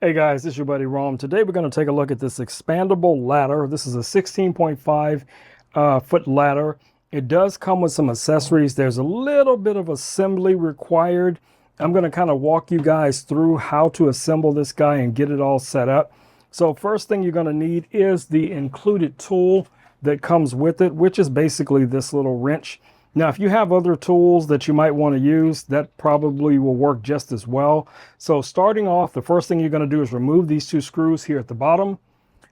Hey guys, this is your buddy Rom. Today we're going to take a look at this expandable ladder. This is a 16.5 foot ladder. It does come with some accessories. There's a little bit of assembly required. I'm going to kind of walk you guys through how to assemble this guy and get it all set up. So first thing you're going to need is the included tool that comes with it, which is basically this little wrench. Now, if you have other tools that you might want to use, that probably will work just as well. So starting off, the first thing you're going to do is remove these two screws here at the bottom,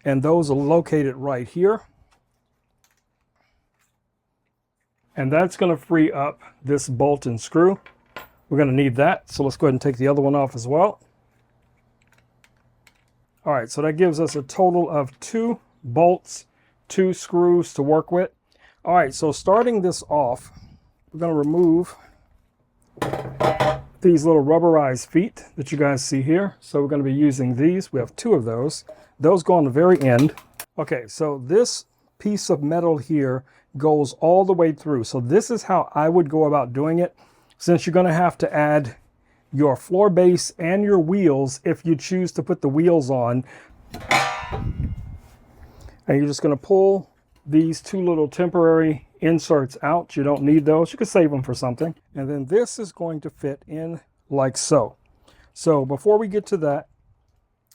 and those are located right here. And that's going to free up this bolt and screw. We're going to need that, so let's go ahead and take the other one off as well. All right, so that gives us a total of 2 bolts, 2 screws to work with. All right, so starting this off, we're going to remove these little rubberized feet that you guys see here. So we're going to be using these. We have 2 of those. Those go on the very end. Okay, so this piece of metal here goes all the way through. So this is how I would go about doing it, since you're going to have to add your floor base and your wheels if you choose to put the wheels on. And you're just going to pull these 2 little temporary inserts out. You don't need those. You can save them for something. And then this is going to fit in like so. So before we get to that,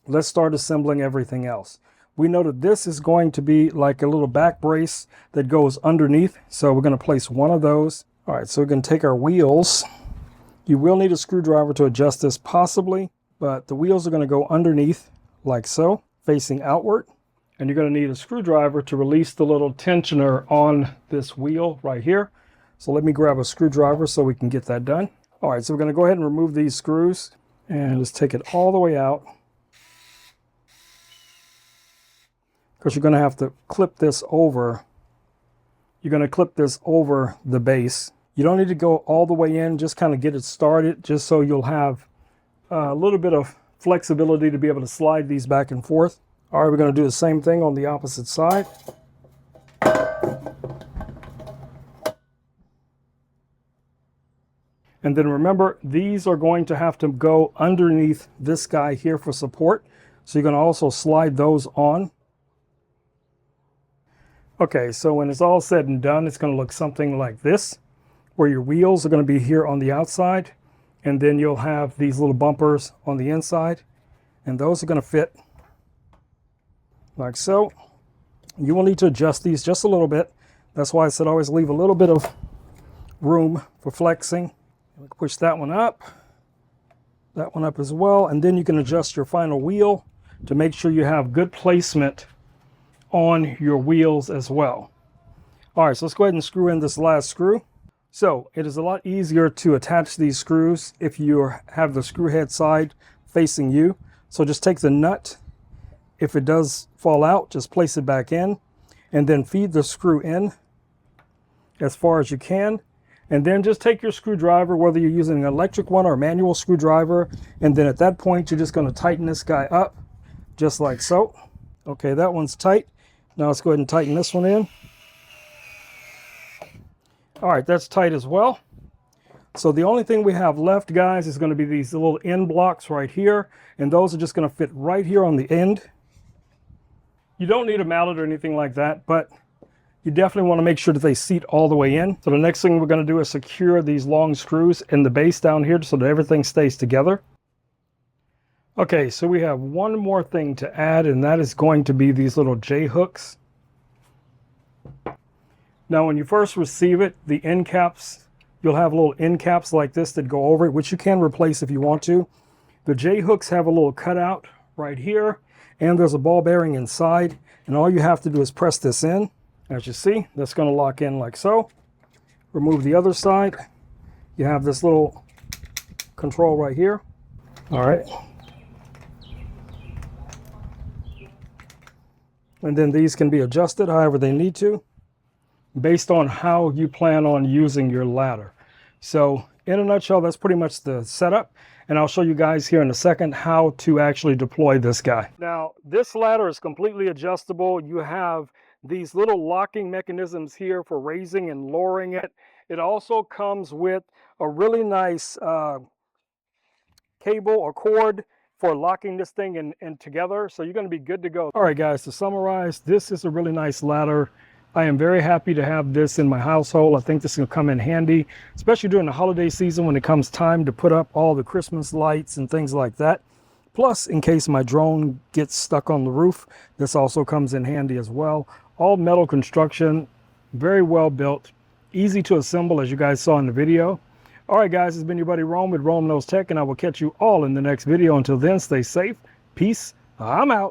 let's start assembling everything else. We know that this is going to be like a little back brace that goes underneath. So we're going to place one of those. All right, so we're going to take our wheels. You will need a screwdriver to adjust this possibly, but the wheels are going to go underneath like so, facing outward. And you're going to need a screwdriver to release the little tensioner on this wheel right here. So let me grab a screwdriver so we can get that done. All right, so we're going to go ahead and remove these screws and just take it all the way out. Because you're going to have to clip this over. You're going to clip this over the base. You don't need to go all the way in, just kind of get it started, just so you'll have a little bit of flexibility to be able to slide these back and forth. All right, we're going to do the same thing on the opposite side. And then remember, these are going to have to go underneath this guy here for support. So you're going to also slide those on. Okay, so when it's all said and done, it's going to look something like this, where your wheels are going to be here on the outside, and then you'll have these little bumpers on the inside, and those are going to fit like so. You will need to adjust these just a little bit. That's why I said always leave a little bit of room for flexing. Push that one up as well, and then you can adjust your final wheel to make sure you have good placement on your wheels as well. All right, so let's go ahead and screw in this last screw. So it is a lot easier to attach these screws if you have the screw head side facing you. So just take the nut. If it does fall out, just place it back in and then feed the screw in as far as you can. And then just take your screwdriver, whether you're using an electric one or a manual screwdriver. And then at that point, you're just going to tighten this guy up just like so. Okay, that one's tight. Now let's go ahead and tighten this one in. All right, that's tight as well. So the only thing we have left, guys, is going to be these little end blocks right here. And those are just going to fit right here on the end. You don't need a mallet or anything like that, but you definitely want to make sure that they seat all the way in. So the next thing we're going to do is secure these long screws in the base down here so that everything stays together. Okay, so we have one more thing to add, and that is going to be these little J-hooks. Now, when you first receive it, the end caps, you'll have little end caps like this that go over it, which you can replace if you want to. The J-hooks have a little cutout right here, and there's a ball bearing inside, and all you have to do is press this in. As you see, that's going to lock in like so. Remove the other side. You have this little control right here. All right. And then these can be adjusted however they need to, based on how you plan on using your ladder. So in a nutshell, that's pretty much the setup. And I'll show you guys here in a second how to actually deploy this guy. Now, this ladder is completely adjustable. You have these little locking mechanisms here for raising and lowering it. It also comes with a really nice cable or cord for locking this thing in together. So you're going to be good to go. All right, guys, to summarize, this is a really nice ladder. I am very happy to have this in my household. I think this is going to come in handy, especially during the holiday season when it comes time to put up all the Christmas lights and things like that. Plus, in case my drone gets stuck on the roof, this also comes in handy as well. All metal construction, very well built, easy to assemble as you guys saw in the video. All right, guys, it's been your buddy Rome with Rome Knows Tech, and I will catch you all in the next video. Until then, stay safe. Peace. I'm out.